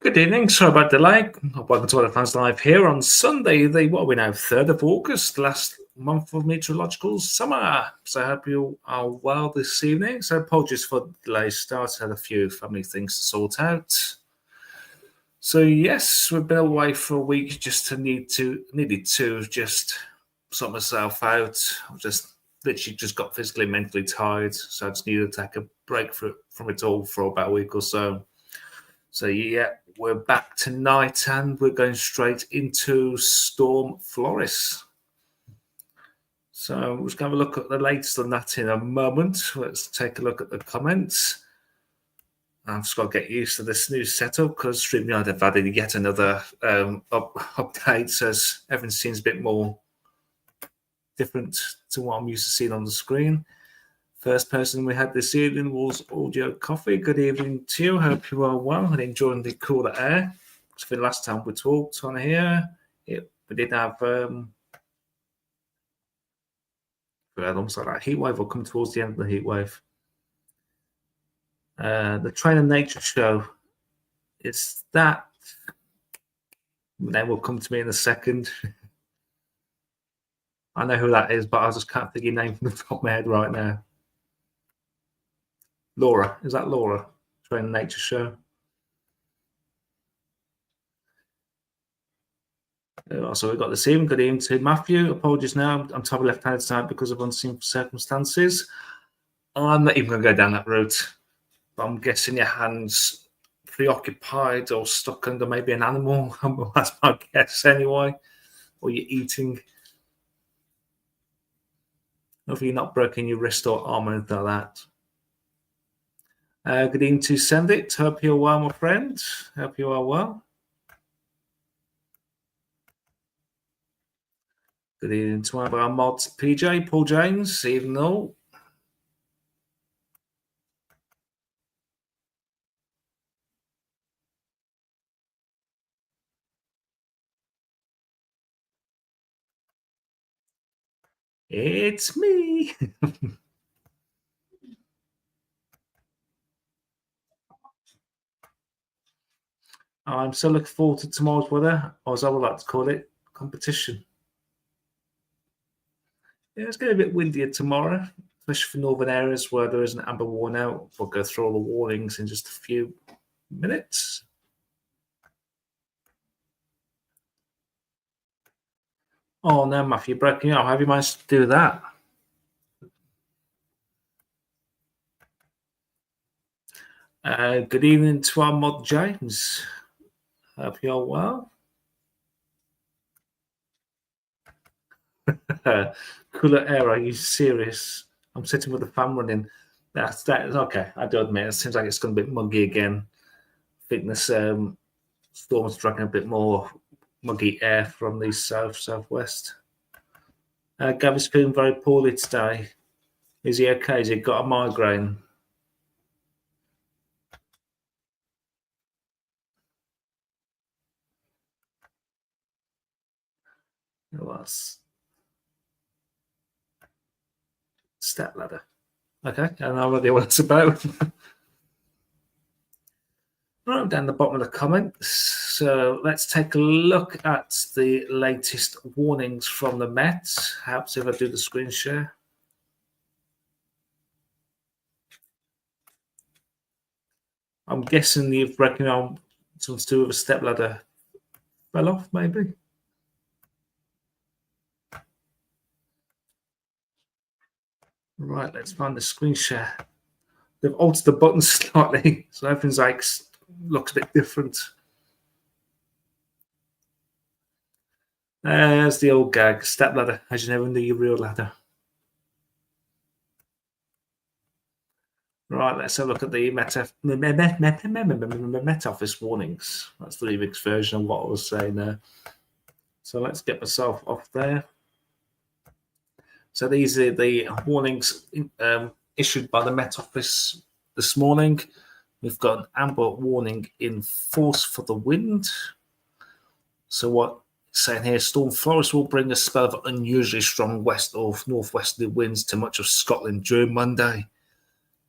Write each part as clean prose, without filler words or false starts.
Good evening. Sorry about the delay. Welcome to Other Fans Live here on Sunday, the what are we now, 3rd of August, last month of meteorological summer. So I hope you are well this evening. So apologies for the delay start. I had a few family things to sort out. So yes, we've been away for a week just needed to just sort myself out. I've just literally just got physically and mentally tired. So I just needed to take a break from it all for about a week or so. So yeah, we're back tonight and we're going straight into Storm Floris. So we're just going to have a look at the latest on that in a moment. Let's take a look at the comments. I've just got to get used to this new setup because StreamYard have added yet another update. So everything seems a bit more different to what I'm used to seeing on the screen. First person we had this evening was Audio Coffee. Good evening to you. Hope you are well and enjoying the cooler air. So for the last time we talked on here, we did have almost like that heat wave, or come towards the end of the heat wave. The Train of Nature show, is that? Then will come to me in a second. I know who that is, but I just can't think your name from the top of my head right now. Laura, is that Laura? Train of Nature show. So we've got the same. Good evening to Matthew. Apologies now. I'm top left-handed side because of unseen circumstances. I'm not even going to go down that route. But I'm guessing your hands preoccupied or stuck under maybe an animal. That's my guess anyway. Or you're eating. Hopefully you're not breaking your wrist or arm or anything like that. Good evening to Sendit. Hope you're well, my friend. Hope you are well. Good evening to one of our mods, PJ, Paul James, even though. It's me. I'm so looking forward to tomorrow's weather, or as I would like to call it, competition. Yeah, it's going to be a bit windier tomorrow, especially for northern areas where there is an amber warning out. We'll go through all the warnings in just a few minutes. Oh no, Matthew, you're breaking up. How have you managed to do that? Good evening to our mod James. Hope you're well. Cooler air, are you serious? I'm sitting with the fan running. That is okay. I do admit it seems like it's going to be muggy again. I think this storm's dragging a bit more muggy air from the southwest. Gavin's feeling very poorly today. Is he okay? Has he got a migraine? What's step ladder? Okay, I know what it's about. Right down the bottom of the comments. So let's take a look at the latest warnings from the Met. Perhaps if I do the screen share. I'm guessing you've reckoned on something to do with a step ladder fell off, maybe. Right, let's find the screen share. They've altered the buttons slightly, so everything's like looks a bit different. There's the old gag, step ladder, as you never knew your real ladder. Right, let's have a look at the Met Office warnings. That's the remix version of what I was saying there. So let's get myself off there. So these are the warnings issued by the Met Office this morning. We've got an amber warning in force for the wind. So what it's saying here, Storm Floris will bring a spell of unusually strong west or northwesterly winds to much of Scotland during Monday.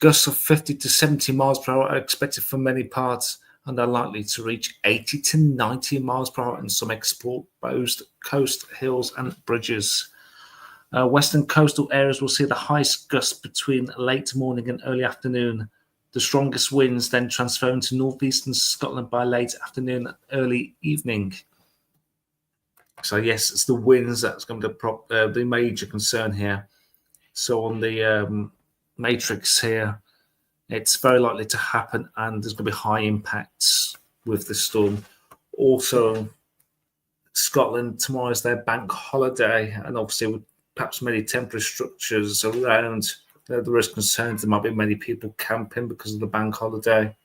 Gusts of 50 to 70 miles per hour are expected from many parts, and are likely to reach 80 to 90 miles per hour in some exposed coast hills and bridges. Western coastal areas will see the highest gusts between late morning and early afternoon. The strongest winds then transferring to northeastern Scotland by late afternoon and early evening. So yes, it's the winds that's going to be the major concern here. So on the matrix here, it's very likely to happen, and there's going to be high impacts with the storm. Also, Scotland, tomorrow is their bank holiday, and obviously with perhaps many temporary structures around, there is concerns there might be many people camping because of the bank holiday.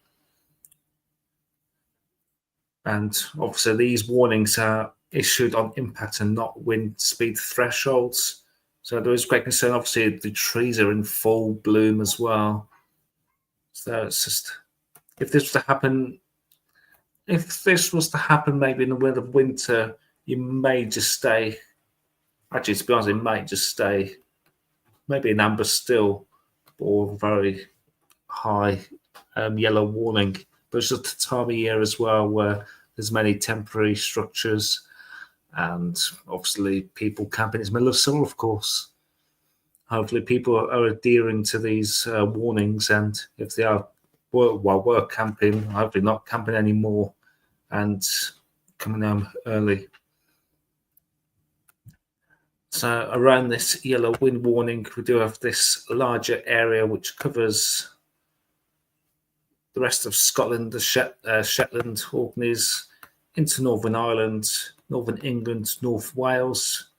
And obviously these warnings are issued on impact and not wind speed thresholds. So there is great concern. Obviously the trees are in full bloom as well. So it's just, if this was to happen maybe in the middle of winter, you may just stay. Actually, to be honest, it might just stay maybe in amber still or very high yellow warning. But it's just the time of year as well where there's many temporary structures and obviously people camping. It's middle of summer, of course. Hopefully people are adhering to these warnings, and if they are while we're camping, hopefully not camping anymore and coming home early. So around this yellow wind warning, we do have this larger area which covers the rest of Scotland, the Shetland, Orkneys, into Northern Ireland, Northern England, North Wales.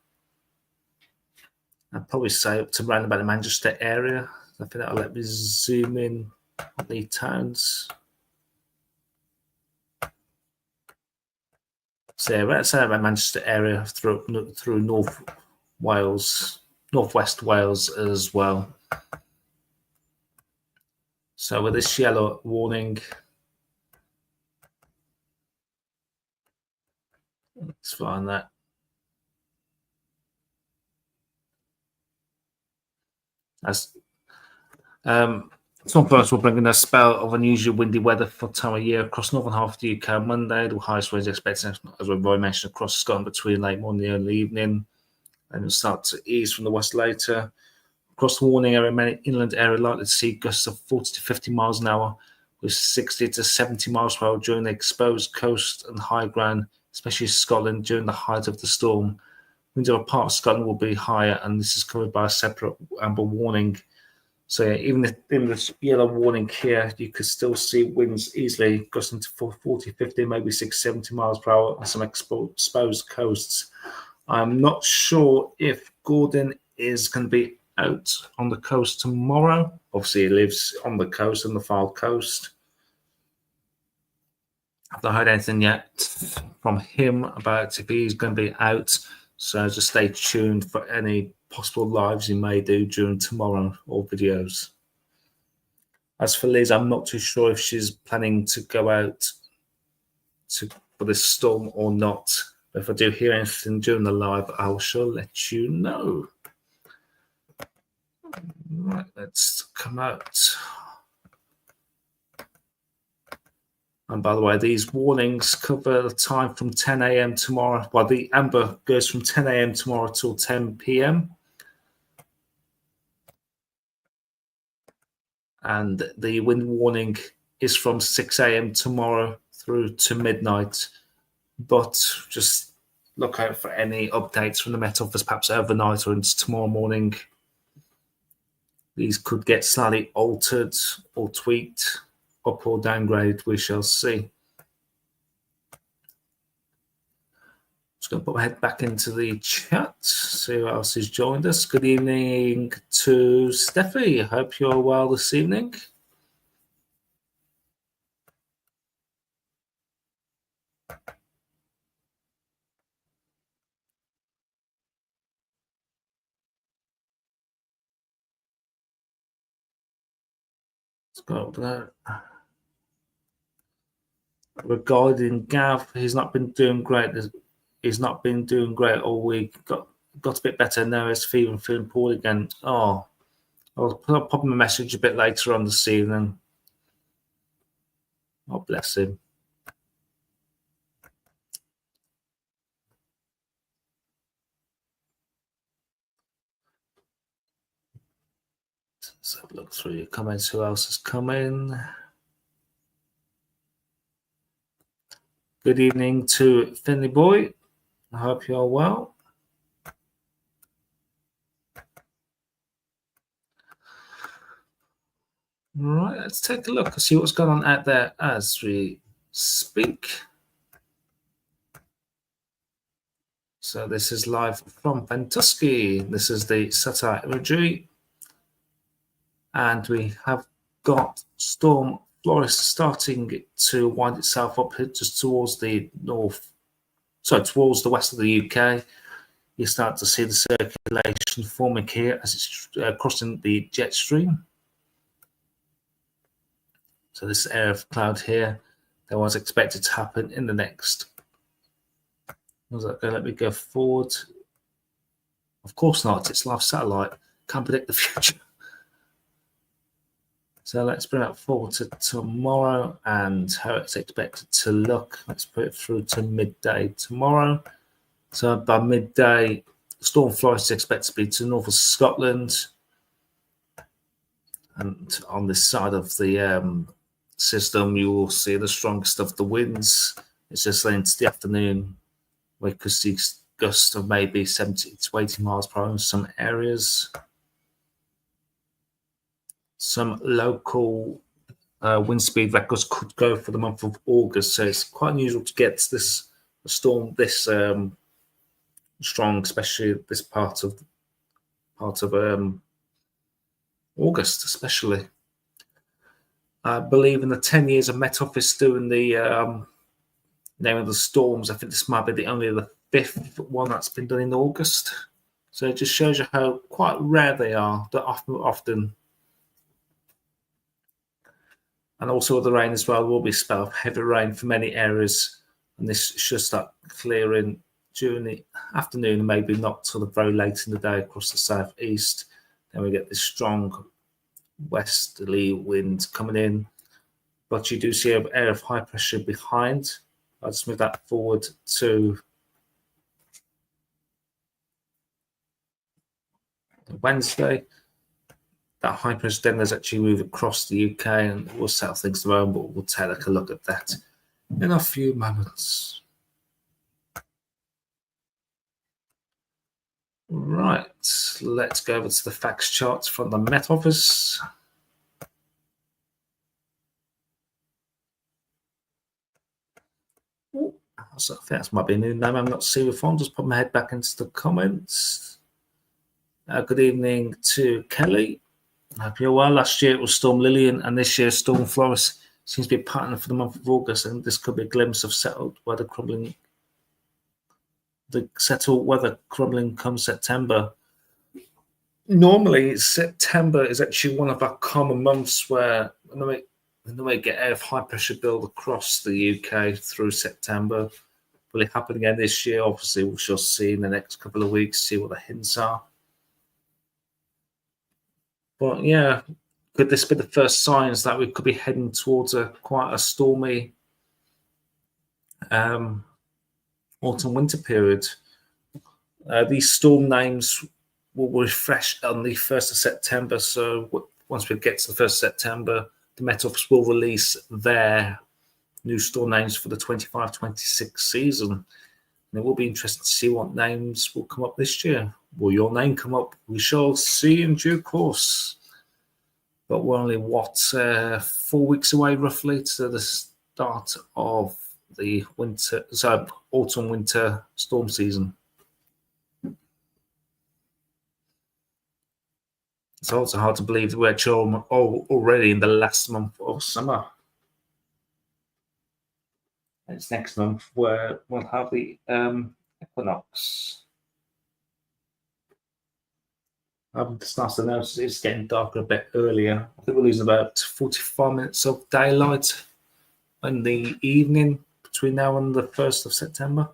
I'd probably say up to around about the Manchester area. I think that'll let me zoom in on the towns. So yeah, let's say about Manchester area through North Wales, Northwest Wales as well. So with this yellow warning, let's find that. As Storm Floris will bring in a spell of unusual windy weather for time of year across northern half of the UK on Monday. The highest winds expected, as we've already mentioned, across Scotland between late morning and early evening, and it'll start to ease from the west later. Across the warning area, many inland areas likely to see gusts of 40 to 50 miles an hour, with 60 to 70 miles per hour during the exposed coast and high ground, especially Scotland during the height of the storm. Winds over part of Scotland will be higher, and this is covered by a separate amber warning. So yeah, even in this yellow warning here, you could still see winds easily gusting to 40, 50, maybe 60, 70 miles per hour on some exposed coasts. I'm not sure if Gordon is going to be out on the coast tomorrow. Obviously, he lives on the coast, on the Fylde coast. I've not heard anything yet from him about if he's going to be out. So just stay tuned for any possible lives he may do during tomorrow or videos. As for Liz, I'm not too sure if she's planning to go out for this storm or not. But if I do hear anything during the live, I shall let you know. Right, let's come out. And by the way, these warnings cover the time from 10 a.m. tomorrow. Well, the amber goes from 10 a.m. tomorrow till 10 p.m. And the wind warning is from 6 a.m. tomorrow through to midnight. But just look out for any updates from the Met Office, perhaps overnight or into tomorrow morning. These could get slightly altered or tweaked, up or downgraded, we shall see. Just going to put my head back into the chat, see who else has joined us. Good evening to Steffi. I hope you're well this evening. Let's go up there. Regarding Gav, he's not been doing great. He's not been doing great all week. Got a bit better now. His fever and feeling poorly again. Oh, I'll pop him a message a bit later on this evening. Oh, bless him. through your comments. Who else is coming? Good evening to Finley Boy. I hope you're well. Right, let's take a look and see what's going on out there as we speak. So this is live from Pentusky. This is the satellite imagery. And we have got Storm Floris starting to wind itself up just towards the towards the west of the UK. You start to see the circulation forming here as it's crossing the jet stream. So this area of cloud here, that was expected to happen in the next. Was that going to let me go forward? Of course not. It's live satellite. Can't predict the future. So let's bring that forward to tomorrow and how it's expected to look. Let's put it through to midday tomorrow. So by midday, Storm Floris is expected to be to north of Scotland. And on this side of the system, you will see the strongest of the winds. It's just into the afternoon. We could see gusts of maybe 70 to 80 miles per hour in some areas. Some local wind speed records could go for the month of August. So it's quite unusual to get this storm this strong, especially this part of August, especially. I believe in the 10 years of Met Office doing the name of the storms, I think this might be the fifth one that's been done in August. So it just shows you how quite rare they are. They're often. And also the rain as well. There will be a spell of heavy rain for many areas. And this should start clearing during the afternoon and maybe not till the very late in the day across the southeast. Then we get this strong westerly wind coming in. But you do see an area of high pressure behind. I'll just move that forward to Wednesday. That high pressure then has actually moved across the UK and we'll settle things around, but we'll take a look at that in a few moments. Right, let's go over to the facts charts from the Met Office. So I think that might be a new name I'm not seeing before. I'll just put my head back into the comments. Good evening to Kelly. I hope you're well. Last year it was Storm Lillian, and this year Storm Floris seems to be a pattern for the month of August, and this could be a glimpse of settled weather crumbling. The settled weather crumbling come September. Normally, September is actually one of our common months where we get air of high pressure build across the UK through September. Will it happen again this year? Obviously, we shall see in the next couple of weeks, see what the hints are. But yeah, could this be the first signs that we could be heading towards quite a stormy autumn-winter period? These storm names will refresh on the 1st of September. So once we get to the 1st of September, the Met Office will release their new storm names for the 25-26 season. And it will be interesting to see what names will come up this year. Will your name come up? We shall see in due course. But we're only, 4 weeks away roughly to the start of the autumn-winter storm season. It's also hard to believe that we're already in the last month of summer. It's next month where we'll have the equinox. I'm starting to notice it's getting darker a bit earlier. I think we're losing about 45 minutes of daylight in the evening between now and the 1st of September.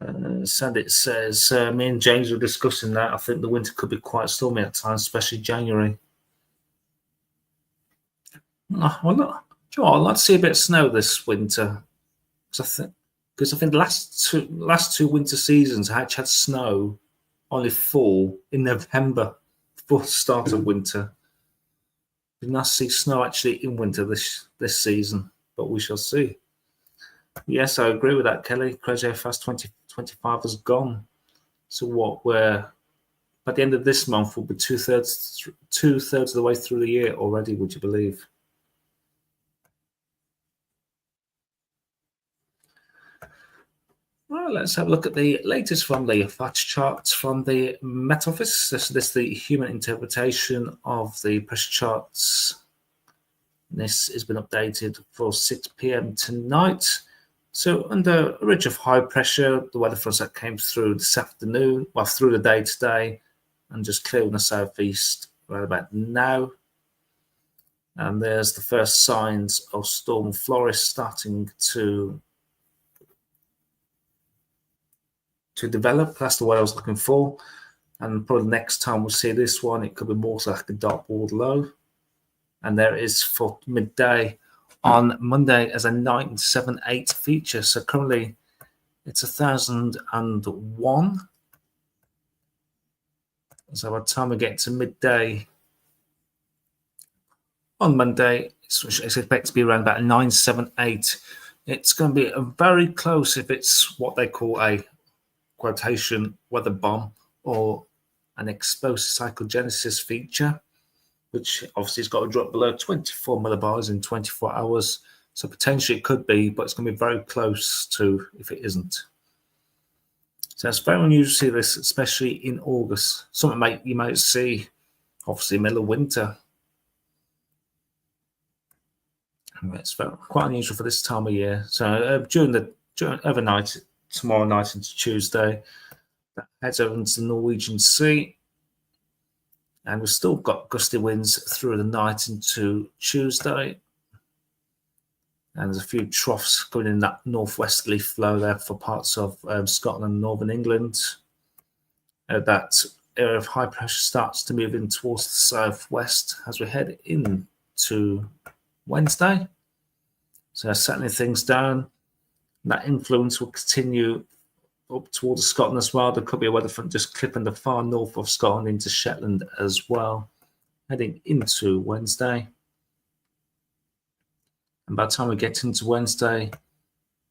Sandit says, me and James were discussing that. I think the winter could be quite stormy at times, especially January. No, well, not. Sure, I'd like to see a bit of snow this winter because I think the last two winter seasons I actually had snow only fall in November before the start of winter. It'd be nice to see snow actually in winter this season, but we shall see. Yes, I agree with that, Kelly. Crazy how fast 2025 has gone. So what? We're by the end of this month, we'll be two-thirds of the way through the year already. Would you believe? Well, let's have a look at the latest from the FATS charts from the Met Office. This is the human interpretation of the pressure charts. This has been updated for 6 p.m. tonight. So under a ridge of high pressure, the weather fronts that came through this afternoon, well, through the day today, and just cleared in the southeast right about now. And there's the first signs of Storm Floris starting to develop. That's the way I was looking for. And probably the next time we'll see this one, it could be more so like a dartboard low. And there it is for midday on Monday as a 978 feature. So currently it's 1001. So by the time we get to midday on Monday, it's expected to be around about 978. It's going to be a very close if it's what they call a quotation weather bomb or an explosive cyclogenesis feature, which obviously has got to drop below 24 millibars in 24 hours. So potentially it could be, but it's going to be very close to if it isn't. So it's very unusual to see this, especially in August. Something you might see, obviously, middle of winter. It's quite unusual for this time of year. So during overnight, tomorrow night into Tuesday, that heads over into the Norwegian Sea. And we've still got gusty winds through the night into Tuesday. And there's a few troughs going in that northwesterly flow there for parts of Scotland and northern England. That area of high pressure starts to move in towards the southwest as we head into Wednesday. So settling things down. That influence will continue up towards Scotland as well. There could be a weather front just clipping the far north of Scotland into Shetland as well, heading into Wednesday. And by the time we get into Wednesday,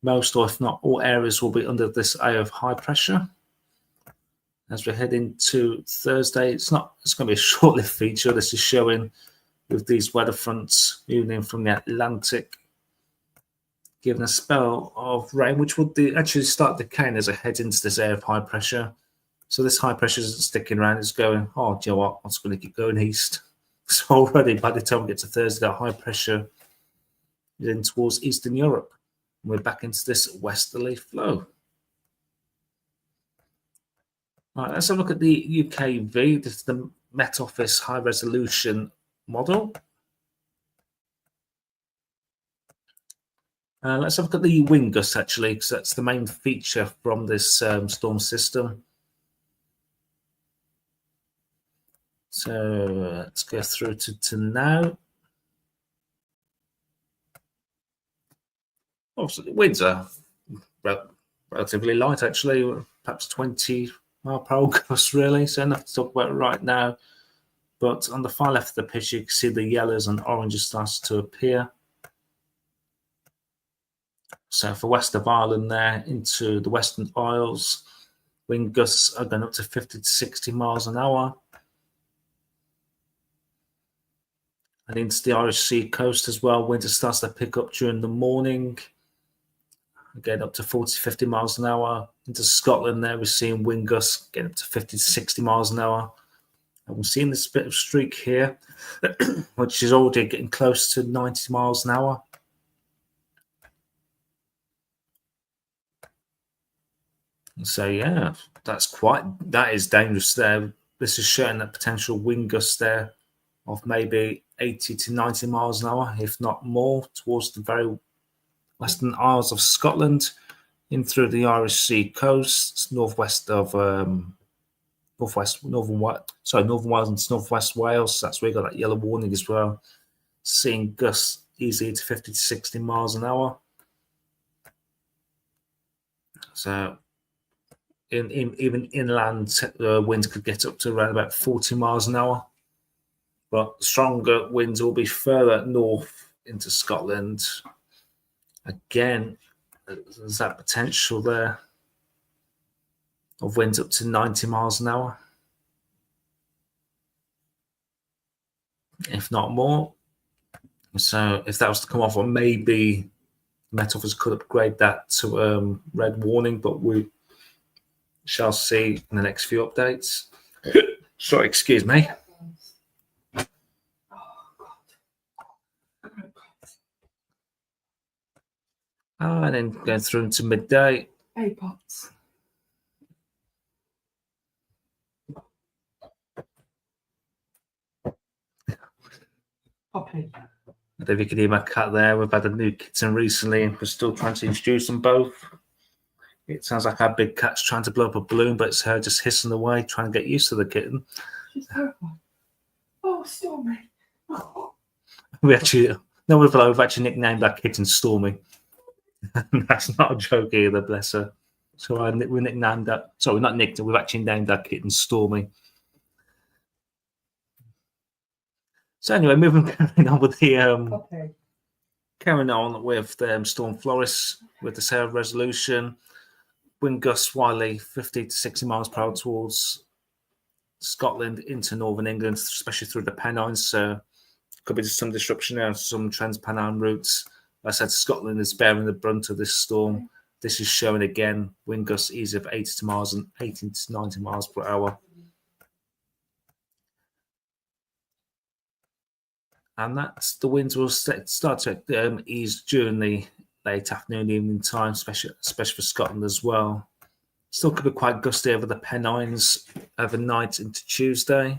most or if not all areas will be under this area of high pressure. As we head into Thursday, it's going to be a short-lived feature. This is showing with these weather fronts moving in from the Atlantic, giving a spell of rain, which will actually start decaying as it heads into this area of high pressure. So this high pressure isn't sticking around. It's going, oh, do you know what? It's going to keep going east. So already by the time we get to Thursday, that high pressure is in towards Eastern Europe. And we're back into this westerly flow. All right, let's have a look at the UKV. This is the Met Office high resolution model. Let's have a look at the wind gusts, actually, because that's the main feature from this storm system. So let's go through to now. Obviously, the winds are relatively light, actually, perhaps 20 mile per hour gusts, really. So enough to talk about right now. But on the far left of the pitch, you can see the yellows and oranges starting to appear. So for west of Ireland there into the Western Isles, wind gusts are going up to 50 to 60 miles an hour. And into the Irish Sea coast as well, wind starts to pick up during the morning. Again, up to 40 to 50 miles an hour. Into Scotland there, we're seeing wind gusts getting up to 50 to 60 miles an hour. And we're seeing this bit of streak here, which is already getting close to 90 miles an hour. So yeah, that is dangerous there. This is showing that potential wind gusts there of maybe 80 to 90 miles an hour, if not more, towards the very Western Isles of Scotland, in through the Irish Sea coast, northwest of northern Wales and northwest Wales. That's where you got that yellow warning as well. Seeing gusts easily to 50 to 60 miles an hour. So even inland winds could get up to around about 40 miles an hour. But stronger winds will be further north into Scotland. Again, there's that potential there of winds up to 90 miles an hour, if not more. So if that was to come off, or maybe Met Office could upgrade that to red warning, but we shall see in the next few updates. Sorry, excuse me. And then going through into midday. A-pots. Poppy. I don't know if you can hear my cat there. We've had a new kitten recently and we're still trying to introduce them both. It sounds like our big cat's trying to blow up a balloon, but it's her just hissing away, trying to get used to the kitten. She's terrified. Oh, Stormy. Oh. We've actually nicknamed our kitten Stormy. That's not a joke either, bless her. So we nicknamed that. Sorry, not nicked her. We've actually named our kitten Stormy. So anyway, carrying on with the carrying on with Storm Floris with the sail resolution. Wind gusts wildly 50 to 60 miles per hour towards Scotland into northern England, especially through the Pennines. So could be just some disruption there on some trans-Pennine routes. Like I said, Scotland is bearing the brunt of this storm. This is showing again wind gusts easy of 80 to 90 miles per hour. And that's the winds will start to ease during the late afternoon, evening time, especially for Scotland as well. Still could be quite gusty over the Pennines overnight into Tuesday.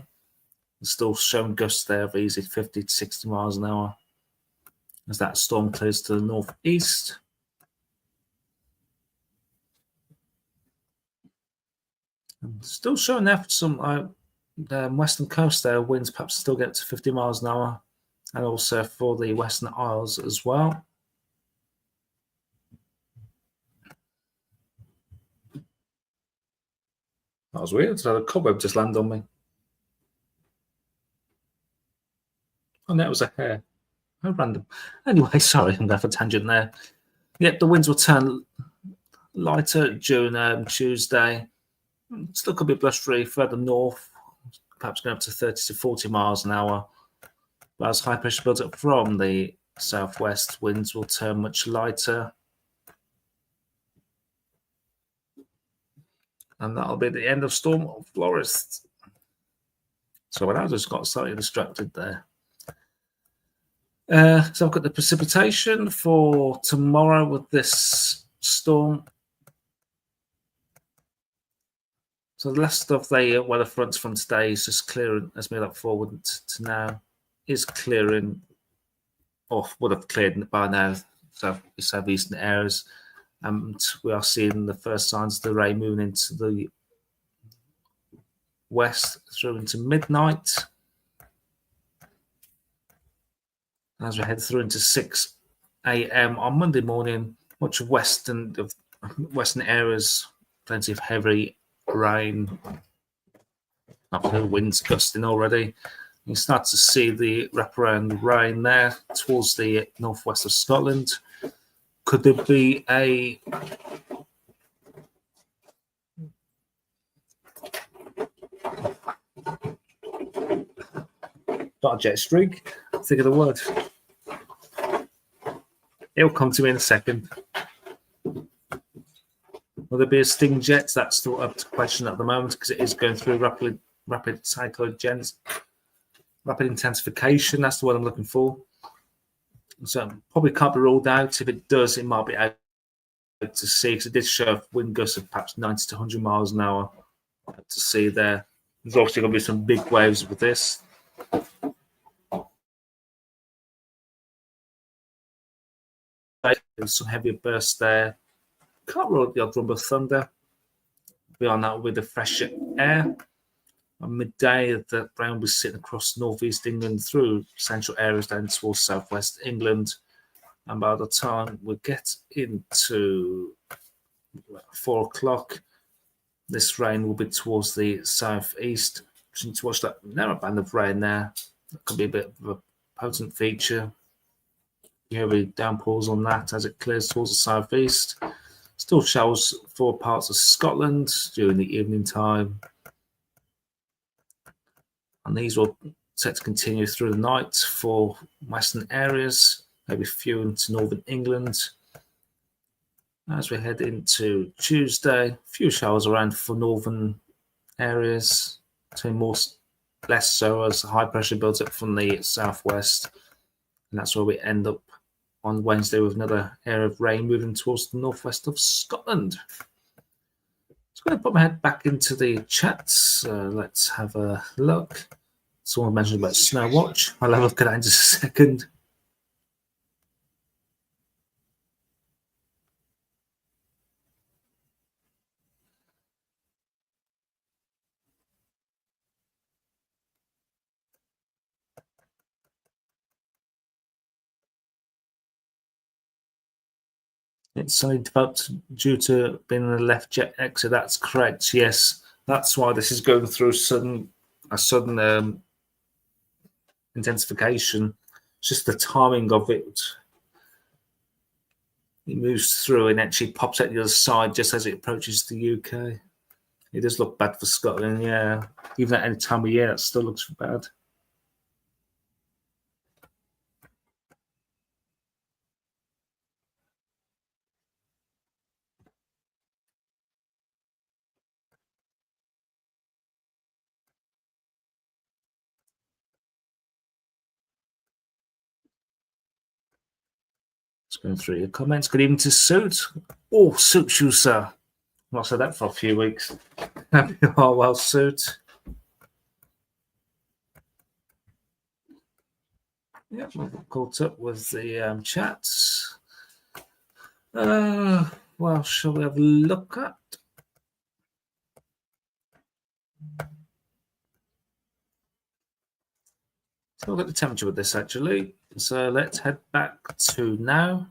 Still showing gusts there of easy 50 to 60 miles an hour as that storm clears to the northeast. And still showing there for some western coast there, winds perhaps still get to 50 miles an hour, and also for the Western Isles as well. That was weird. So the cobweb just landed on me. Oh, that was a hair. How random. Anyway, sorry, I'm going for a tangent there. Yep, the winds will turn lighter during Tuesday. Still could be blustery further north, perhaps going up to 30 to 40 miles an hour. But as high pressure builds up from the southwest, winds will turn much lighter. And that'll be the end of Storm Floris. So I just got slightly distracted there. So I've got the precipitation for tomorrow with this storm. So the last of the weather fronts from today is just clearing as we look forward to now. Is clearing off, would have cleared by now, southeastern areas. And we are seeing the first signs of the rain moving into the west through into midnight. As we head through into 6 a.m. on Monday morning, much of western areas, plenty of heavy rain. Uphill winds gusting already. You start to see the wraparound rain there towards the northwest of Scotland. Could there be a not a jet streak? Think of the word. It'll come to me in a second. Will there be a sting jet? That's still up to question at the moment because it is going through rapid rapid intensification. That's the word I'm looking for. So probably can't be ruled out. If it does, it might be out to sea because it did show wind gusts of perhaps 90 to 100 miles an hour to see there. There's obviously going to be some big waves with this. There's some heavier bursts there. Can't rule out the odd rumble of thunder. Beyond that, with the fresh air. At midday, the rain will be sitting across northeast England through central areas down towards southwest England. And by the time we get into 4 o'clock, this rain will be towards the southeast. You need to watch that narrow band of rain there. That could be a bit of a potent feature. You have downpours on that as it clears towards the southeast. Still showers for parts of Scotland during the evening time. And these will set to continue through the night for western areas, maybe few into northern England. As we head into Tuesday, few showers around for northern areas, less so as high pressure builds up from the southwest. And that's where we end up on Wednesday with another area of rain moving towards the northwest of Scotland. So I'm going to put my head back into the chats. Let's have a look. Someone mentioned about Snow Watch. I'll have a look at that in just a second. It's suddenly developed due to being in a left jet exit. That's correct. Yes, that's why this is going through a sudden intensification. It's just the timing of it. It moves through and actually pops out the other side just as it approaches the UK. It does look bad for Scotland, yeah. Even at any time of year, it still looks bad. Just going through your comments. Good evening to Suit. Oh, suits you, sir. I've not said that for a few weeks. Happy you are well, Suit. Yeah, we've caught up with the chats. Well, shall we have a look at? So we'll get the temperature with this actually. So let's head back to now.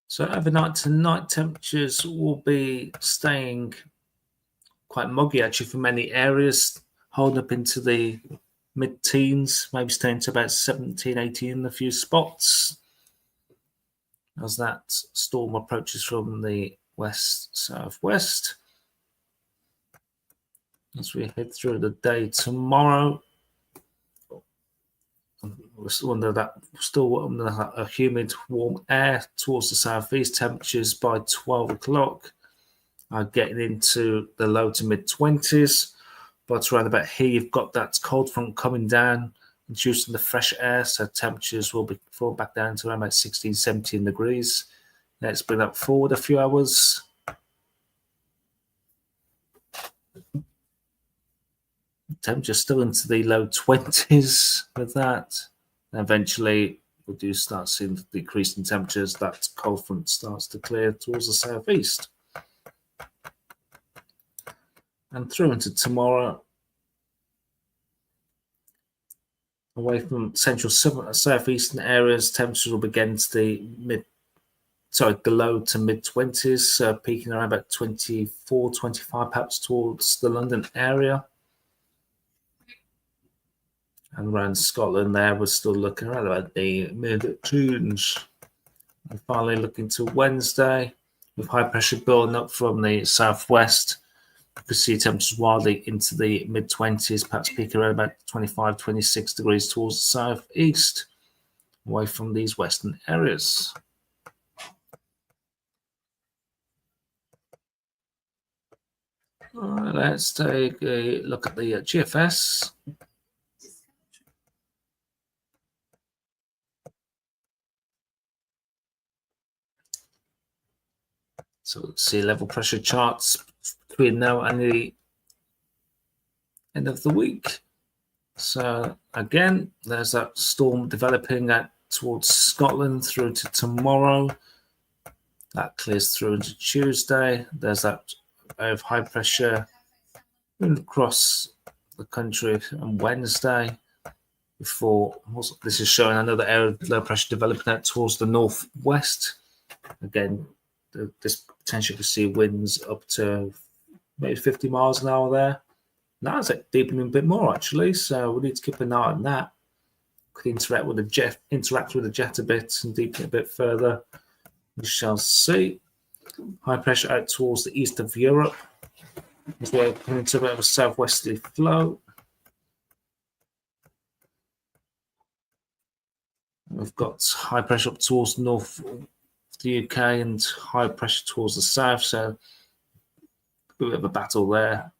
So overnight tonight, temperatures will be staying quite muggy actually for many areas, holding up into the mid-teens, maybe staying to about 17, 18 in a few spots as that storm approaches from the west-southwest. As we head through the day tomorrow, we're still under a humid, warm air towards the southeast. Temperatures by 12 o'clock are getting into the low to mid-20s. But around about here, you've got that cold front coming down, introducing the fresh air, so temperatures will be fall back down to around about 16, 17 degrees. Let's bring that forward a few hours. Temperature still into the low 20s with that. And eventually, we do start seeing the decrease in temperatures. That cold front starts to clear towards the southeast. And through into tomorrow, away from central southeastern areas, temperatures will begin to the low to mid-20s, peaking around about 24, 25 perhaps towards the London area. And around Scotland there, we're still looking around about the mid-teens. And finally looking to Wednesday, with high pressure building up from the southwest. You can see temperatures wildly into the mid-20s, perhaps peaking around about 25, 26 degrees towards the southeast, away from these western areas. All right, let's take a look at the GFS. So sea level pressure charts between now and the end of the week. So again, there's that storm developing towards Scotland through to tomorrow. That clears through into Tuesday. There's that area of high pressure across the country on Wednesday. Before this is showing another area of low pressure developing out towards the northwest. Again, this potential to see winds up to maybe 50 miles an hour there. Now it's like deepening a bit more actually, so we need to keep an eye on that. Could interact with the jet a bit and deepen it a bit further. We shall see. High pressure out towards the east of Europe as well, coming into a bit of a southwesterly flow. We've got high pressure up towards the north of the UK and high pressure towards the south, so a bit of a battle there.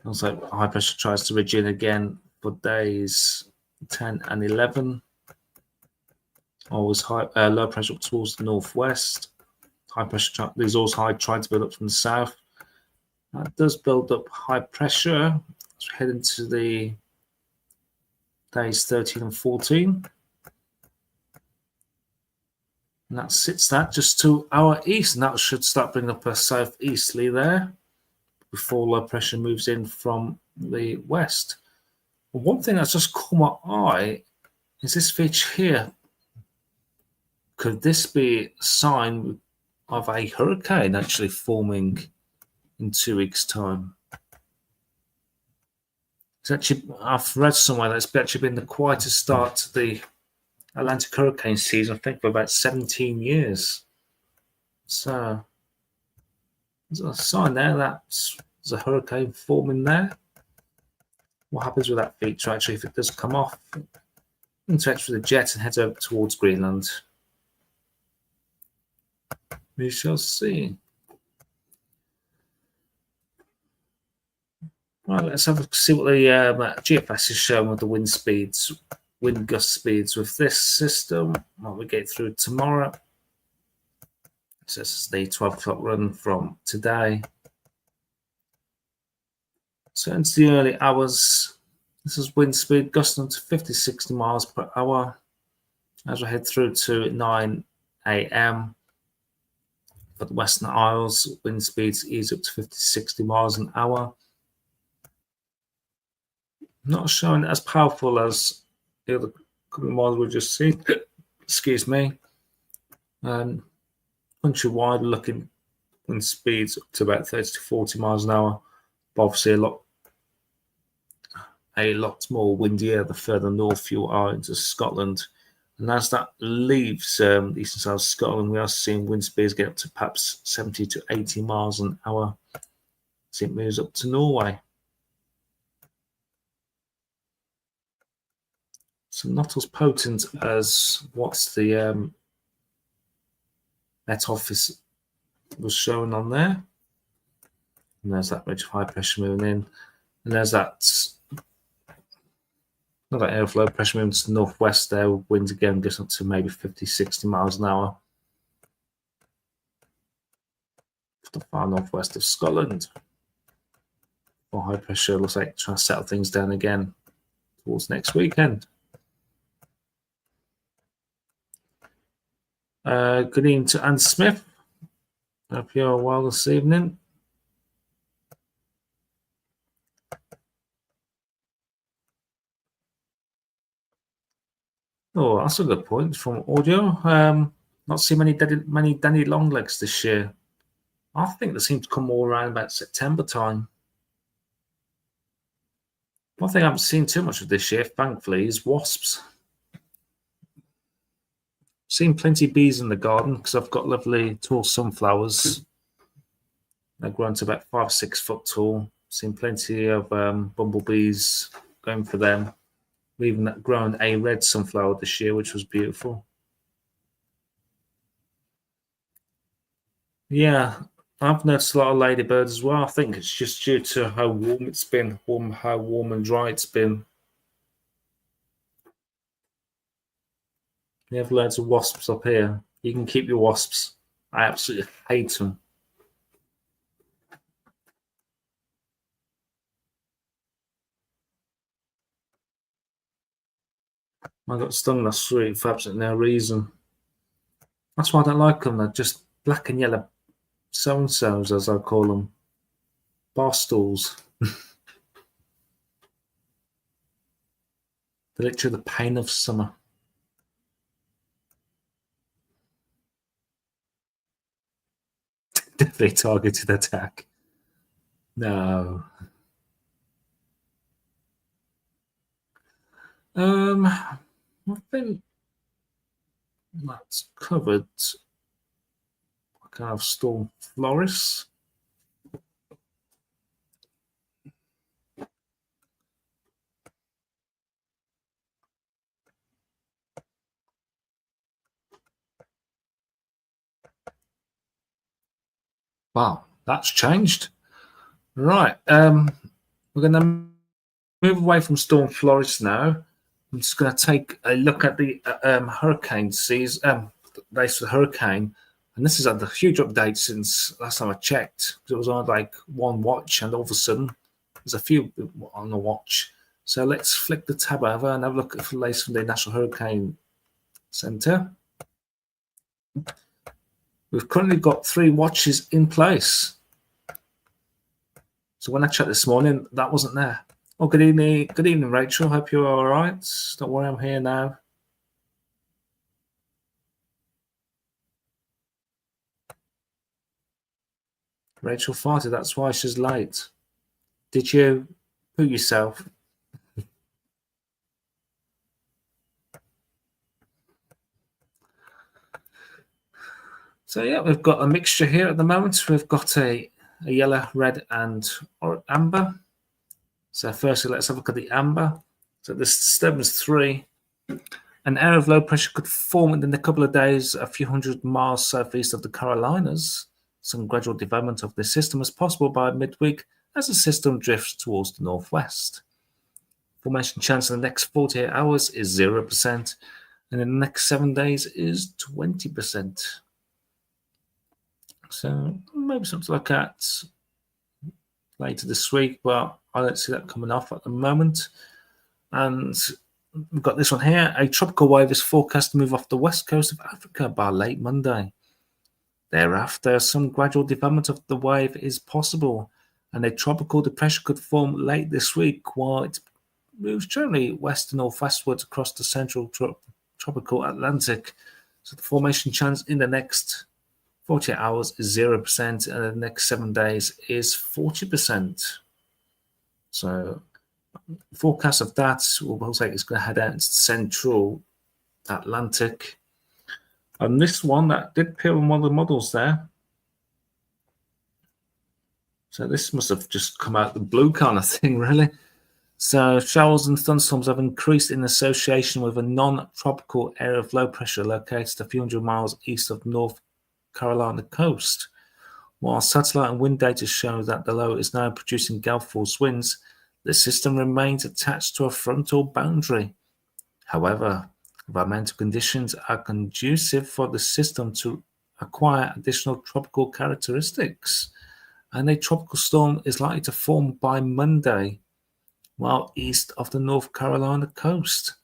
Also, high pressure tries to ridge in again for days 10 and 11. Always high, low pressure up towards the northwest. High pressure, there's also high trying to build up from the south. That does build up high pressure as we head into the days 13 and 14. And that sits that just to our east, and that should start bringing up a southeasterly there before low pressure moves in from the west. But one thing that's just caught my eye is this feature here. Could this be a sign of a hurricane actually forming in 2 weeks' time? It's actually, I've read somewhere that it's actually been the quietest start to the Atlantic hurricane season, I think, for about 17 years. So there's a sign there that there's a hurricane forming there. What happens with that feature actually if it does come off? Interacts with the jet and heads over towards Greenland. We shall see. Right, let's see what the GFS is showing with the wind speeds, wind gust speeds with this system. What we get through tomorrow. So this is the 12 o'clock run from today. So into the early hours, this is wind speed gusting to 50, 60 miles per hour. As we head through to 9 a.m. for the Western Isles, wind speeds ease up to 50, 60 miles an hour. Not showing as powerful as the other couple of models we've just seen. Excuse me. Countrywide, looking wind speeds up to about 30 to 40 miles an hour. But obviously, a lot more windier the further north you are into Scotland. And as that leaves east and south Scotland, we are seeing wind speeds get up to perhaps 70 to 80 miles an hour as it moves up to Norway. So not as potent as what the Met Office was showing on there. And there's that ridge of high pressure moving in. And there's that another area of low pressure moving to the northwest there. Winds again just up to maybe 50, 60 miles an hour. For the far northwest of Scotland. For high pressure, looks like trying to settle things down again towards next weekend. Good evening to Anne Smith. Hope you're well this evening. Oh, that's a good point from audio. Not seen many Danny Longlegs this year. I think they seem to come all around about September time. One thing I haven't seen too much of this year, thankfully, is wasps. Seen plenty of bees in the garden because I've got lovely tall sunflowers. They're grown to about 5 or 6 foot tall. Seen plenty of bumblebees going for them. We even grown a red sunflower this year, which was beautiful. Yeah, I've noticed a lot of ladybirds as well. I think it's just due to how warm it's been, how warm and dry it's been. We have loads of wasps up here. You can keep your wasps. I absolutely hate them. I got stung last week for absolutely no reason. That's why I don't like them. They're just black and yellow so-and-sos, as I call them. Bar stools. They're literally the pain of summer. Definitely targeted attack. No. I think that's covered kind of Storm Floris. Wow, that's changed. Right. We're going to move away from Storm Floris now. I'm just going to take a look at the hurricane season, base for the hurricane. And this is a huge update since last time I checked. It was on like one watch, and all of a sudden, there's a few on the watch. So let's flick the tab over and have a look at the latest from the National Hurricane Center. We've currently got 3 watches in place. So when I checked this morning, that wasn't there. Oh, good evening. Good evening, Rachel. Hope you're all right. Don't worry, I'm here now. Rachel farted. That's why she's late. Did you poo yourself? So yeah, we've got a mixture here at the moment. We've got a yellow, red, and amber. So firstly, let's have a look at the amber. So this disturbance 3. An area of low pressure could form within a couple of days a few hundred miles southeast of the Carolinas. Some gradual development of the system is possible by midweek as the system drifts towards the northwest. Formation chance in the next 48 hours is 0%, and in the next 7 days is 20%. So maybe something to look at later this week, but I don't see that coming off at the moment. And we've got this one here. A tropical wave is forecast to move off the west coast of Africa by late Monday. Thereafter, some gradual development of the wave is possible, and a tropical depression could form late this week while it moves generally west and northwestwards across the central tropical Atlantic. So the formation chance in the next 48 hours is 0%, and the next 7 days is 40%. So forecast of that will looks like it's going to head out into central Atlantic. And this one that did appear on one of the models there. So this must have just come out the blue kind of thing, really. So showers and thunderstorms have increased in association with a non-tropical area of low pressure located a few hundred miles east of North Carolina coast. While satellite and wind data show that the low is now producing gale force winds, the system remains attached to a frontal boundary. However, environmental conditions are conducive for the system to acquire additional tropical characteristics, and a tropical storm is likely to form by Monday, while east of the North Carolina coast.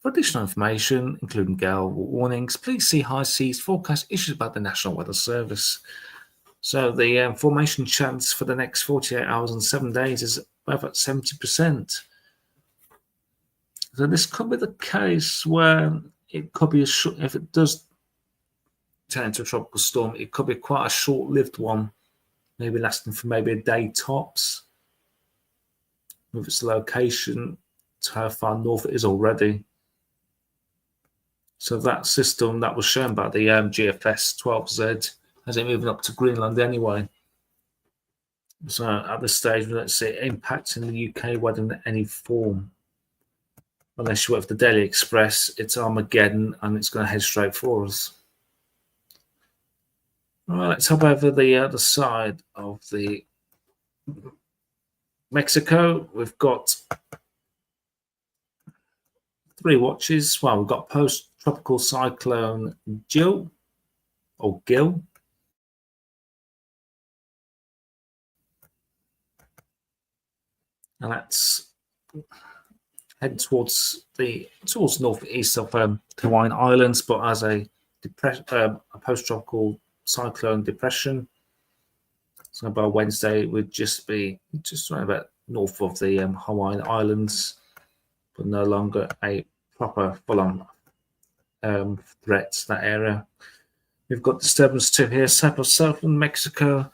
For additional information, including gale warnings, please see high seas forecast issued by the National Weather Service. So the formation chance for the next 48 hours and 7 days is about 70%. So this could be the case where it could be if it does turn into a tropical storm, it could be quite a short-lived one, maybe lasting for maybe a day tops, with its location to how far north it is already. So that system that was shown by the GFS 12Z has it moving up to Greenland anyway. So at this stage, we don't see it impacting the UK weather in any form. Unless you work for the Daily Express, it's Armageddon and it's going to head straight for us. All right, let's hop over the other side of the Mexico. We've got 3 watches. Well, we've got post-tropical cyclone Gil. And that's heading towards northeast of Hawaiian Islands, but as a post-tropical cyclone depression. So by Wednesday, it would just be just around about north of the Hawaiian Islands, but no longer a proper full-on threat to that area. We've got disturbance too here, southern Mexico.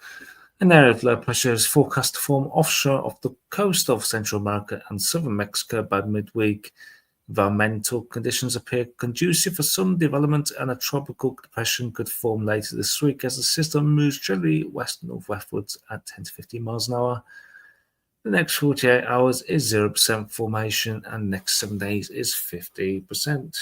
An area of low pressure is forecast to form offshore off the coast of Central America and southern Mexico by midweek. Environmental conditions appear conducive for some development, and a tropical depression could form later this week as the system moves generally west-northwestwards at 10 to 15 miles an hour. The next 48 hours is 0% formation, and the next 7 days is 50%.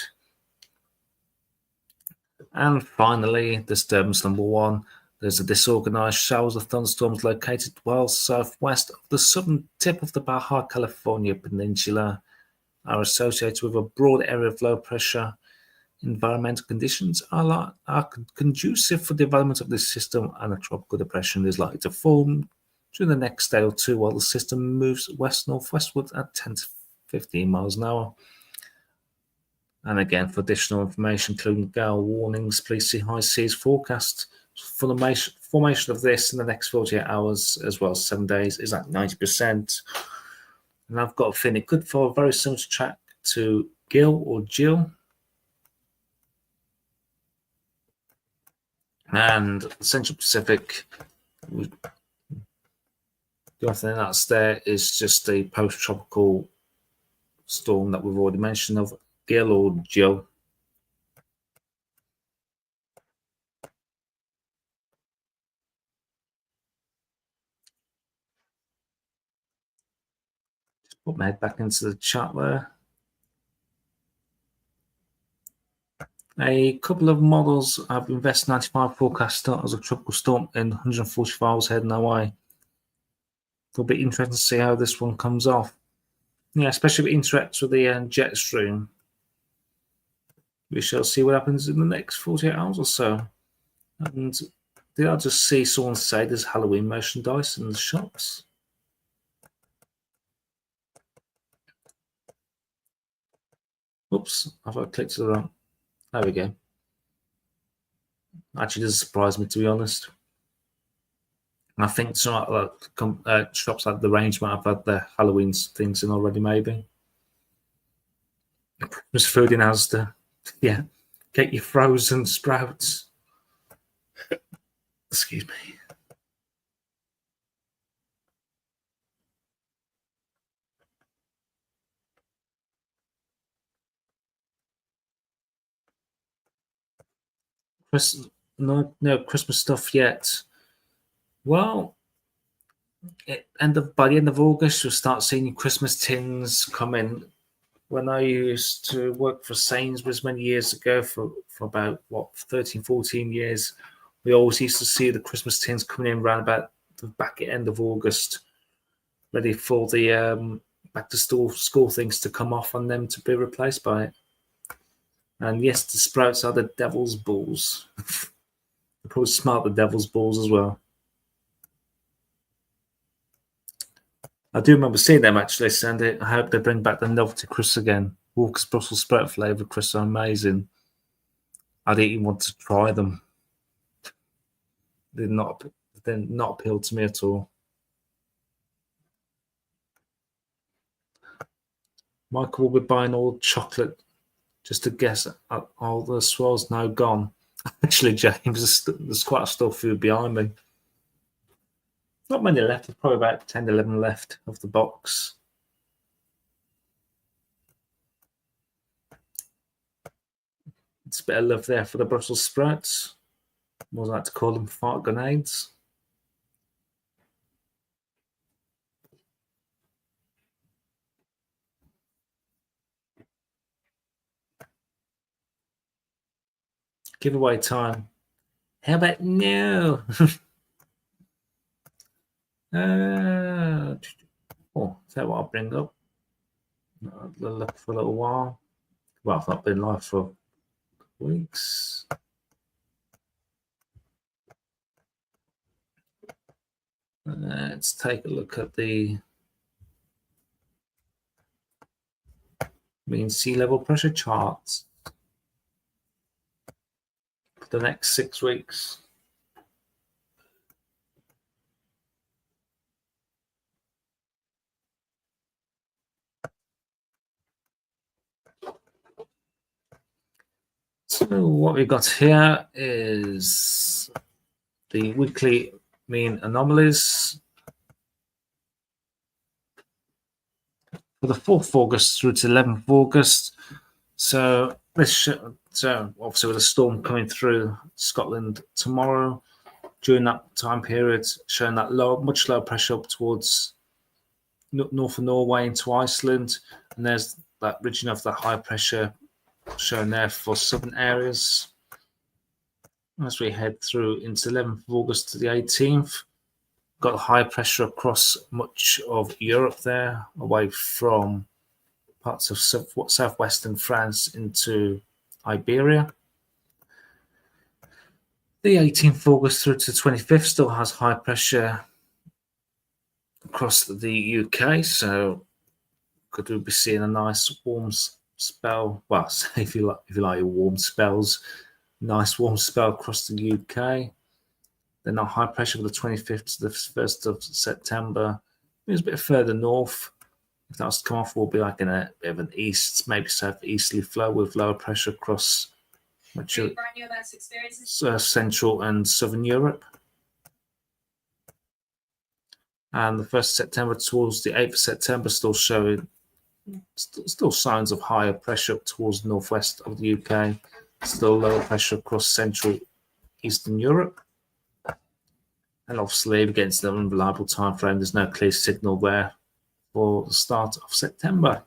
And finally, disturbance number 1. There's a disorganized showers of thunderstorms located well southwest of the southern tip of the Baja California Peninsula, are associated with a broad area of low pressure. Environmental conditions are conducive for development of this system, and a tropical depression is likely to form during the next day or two while the system moves west-northwestward at 10 to 15 miles an hour. And again, for additional information, including gale warnings, please see high seas forecast. Formation of this in the next 48 hours, as well as 7 days, is at 90%. And I've got a feeling it could follow a very similar track to Gil or Jill. And Central Pacific, the only thing that's there is just the post-tropical storm that we've already mentioned of Gil or Jill. Just put my head back into the chat there. A couple of models have Invest 95 forecast start as a tropical storm in 145 hours heading away. It'll be interesting to see how this one comes off. Yeah, especially if it interacts with the jet stream. We shall see what happens in the next 48 hours or so. And did I just see someone say there's Halloween merchandise in the shops? Oops, I've clicked to the wrong. There we go. Actually, doesn't surprise me, to be honest. And I think some shops like the Range might have had their Halloween things in already, maybe. Christmas food in Asda. Yeah. Get your frozen sprouts. Excuse me. No Christmas stuff yet. Well, by the end of August, you'll start seeing Christmas tins come in. When I used to work for Sainsbury's many years ago, for about 13, 14 years, we always used to see the Christmas tins coming in around about the back end of August, ready for the back to school things to come off and them to be replaced by it. And yes, the sprouts are the devil's balls. They probably smart the devil's balls as well. I do remember seeing them actually, Sandy. I hope they bring back the novelty crisps again. Walker's Brussels sprout flavour crisps are amazing. I didn't even want to try them. They did not appeal to me at all. Michael will be buying all chocolate. Just to guess, all the swirls now gone. Actually, James, there's quite a store food behind me. Not many left. There's probably about 10, 11 left of the box. It's a bit of love there for the Brussels sprouts. More like to call them fart grenades. Giveaway time. How about no? Is that what I'll bring up? I'll look for a little while. Well, I've not been live for weeks. Let's take a look at the mean sea level pressure charts for the next 6 weeks. So what we've got here is the weekly mean anomalies for the 4th of August through to 11th of August. So so obviously with a storm coming through Scotland tomorrow, during that time period, showing that much lower pressure up towards north of Norway into Iceland, and there's that region of the high pressure shown there for southern areas. As we head through into 11th of August to the 18th, got high pressure across much of Europe there, away from parts of southwestern France into Iberia. The 18th of August through to 25th still has high pressure across the UK, so could we be seeing a nice warm spell? Well, if you like warm spells, nice warm spell across the UK. Then a high pressure for the 25th to the 1st of September. It's a bit further north. If that was to come off, we'll be like in a bit of an east, maybe southeasterly flow with lower pressure across much of Central and Southern Europe. And the 1st of September towards the 8th of September still showing still signs of higher pressure up towards the northwest of the UK. Still lower pressure across Central Eastern Europe. And obviously, against the unreliable time frame, there's no clear signal there for the start of September.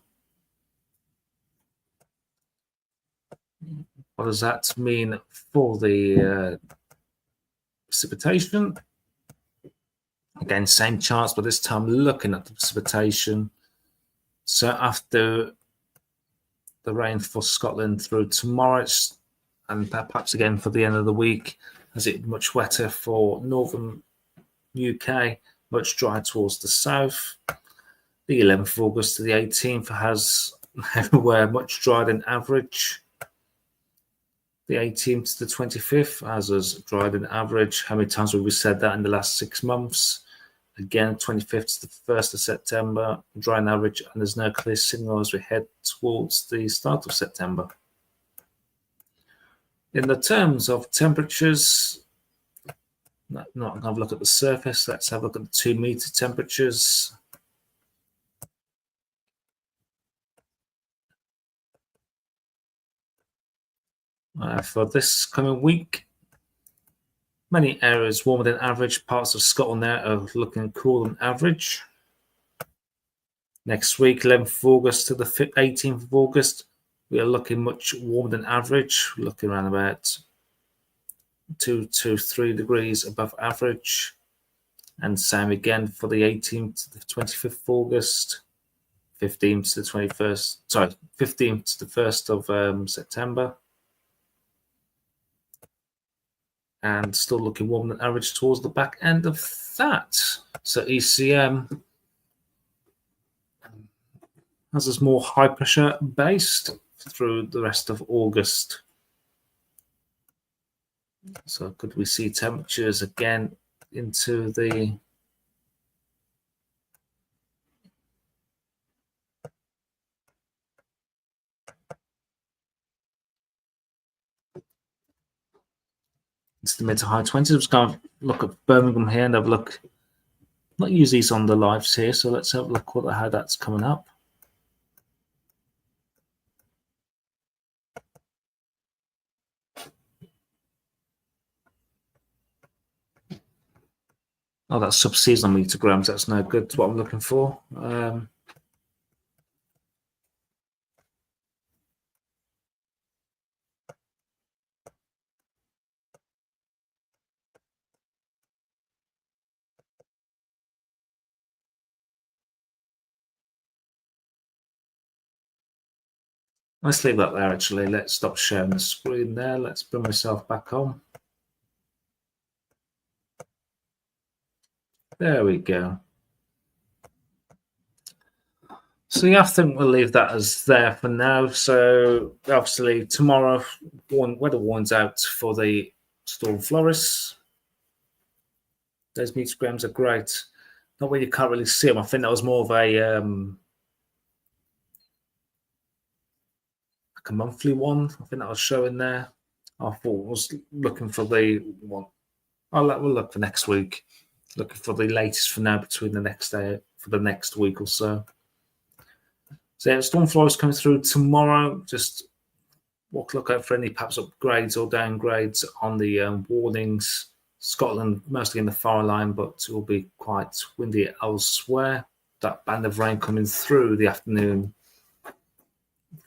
What does that mean for the precipitation? Again, same charts, but this time looking at the precipitation. So after the rain for Scotland through tomorrow, and perhaps again for the end of the week, as it much wetter for northern UK, much drier towards the south. The 11th of August to the 18th has everywhere much drier than average. The 18th to the 25th has us drier than average. How many times have we said that in the last 6 months? Again, 25th to the 1st of September, dry and average, and there's no clear signal as we head towards the start of September. In the terms of temperatures, not going to have a look at the surface. Let's have a look at the 2 meter temperatures. For this coming week, many areas warmer than average. Parts of Scotland there are looking cooler than average. Next week, 11th of August to the 18th of August, we are looking much warmer than average. We're looking around about 2 to 3 degrees above average. And same again for the 18th to the 25th of August, 15th to the 21st, sorry, 15th to the 1st of September. And still looking warmer than average towards the back end of that. So ECM has us more high pressure based through the rest of August. So could we see temperatures again into the mid to high 20s? I'm just going to look at Birmingham here and have a look. Not use these on the lives here, so let's have a look at how that's coming up. Oh, that's sub-seasonal metergrams. That's no good. That's what I'm looking for. Let's leave that there, actually. Let's stop sharing the screen there. Let's bring myself back on. There we go. So yeah, I think we'll leave that as there for now. So obviously tomorrow, weather warns out for the Storm Floris. Those meterograms are great. Not where you can't really see them. I think that was more of a like a monthly one. I think that was showing there. I thought I was looking for the one. We'll look for next week. Looking for the latest for now between the next day for the next week or so. So yeah, Storm Floris coming through tomorrow. Just look out for any perhaps upgrades or downgrades on the warnings. Scotland mostly in the far line, but it will be quite windy elsewhere. That band of rain coming through the afternoon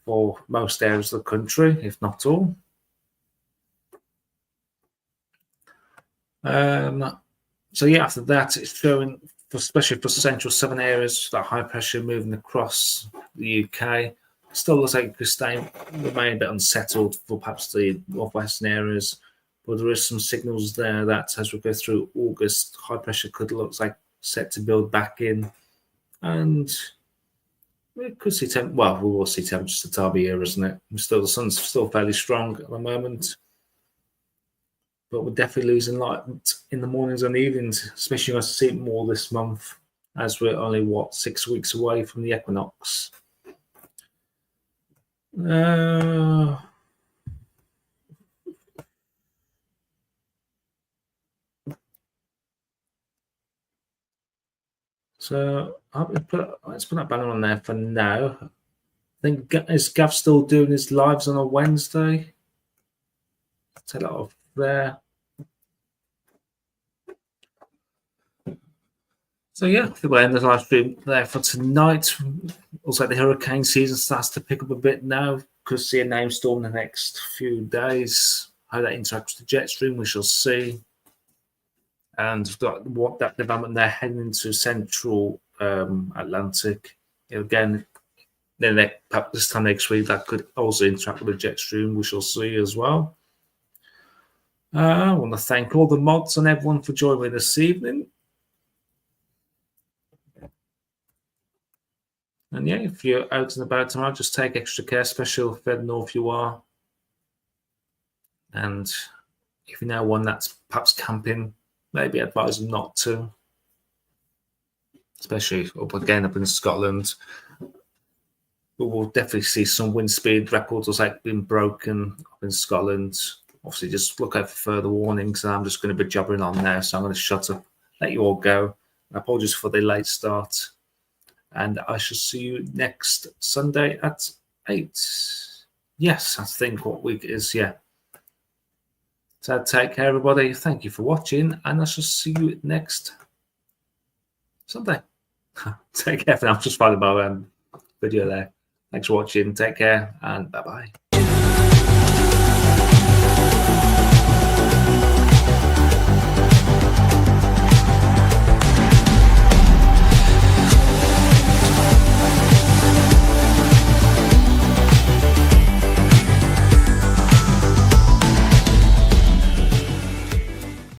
for most areas of the country, if not all. So yeah, after that, it's showing, especially for central southern areas, that high pressure moving across the UK. Still looks like it could remain a bit unsettled for perhaps the northwestern areas, but there is some signals there that as we go through August, high pressure could look like set to build back in, and we could see we will see temperatures at time of year, isn't it? The sun's still fairly strong at the moment. But we're definitely losing light in the mornings and evenings, especially going to see it more this month as we're only, 6 weeks away from the equinox. So let's put that banner on there for now. I think, is Gav still doing his lives on a Wednesday? Take that off there. So yeah, I think we'll end the live stream there for tonight. Looks like the hurricane season starts to pick up a bit now. Could see a name storm in the next few days. How that interacts with the jet stream, we shall see. And we've got what that development there heading into central Atlantic. Again, then perhaps this time next week that could also interact with the jet stream. We shall see as well. I want to thank all the mods and everyone for joining me this evening. And yeah, if you're out and about tomorrow, just take extra care, especially if further north you are. And if you know one that's perhaps camping, maybe advise them not to. Especially up in Scotland. We will definitely see some wind speed records like being broken up in Scotland. Obviously, just look out for further warnings. And I'm just going to be jabbering on there, so I'm going to shut up, let you all go. Apologies for the late start. And I shall see you next Sunday at 8. Yes, I think what week it is, yeah. So take care, everybody. Thank you for watching, and I shall see you next Sunday. Take care for now. I'm just finding my video there. Thanks for watching. Take care, and bye-bye.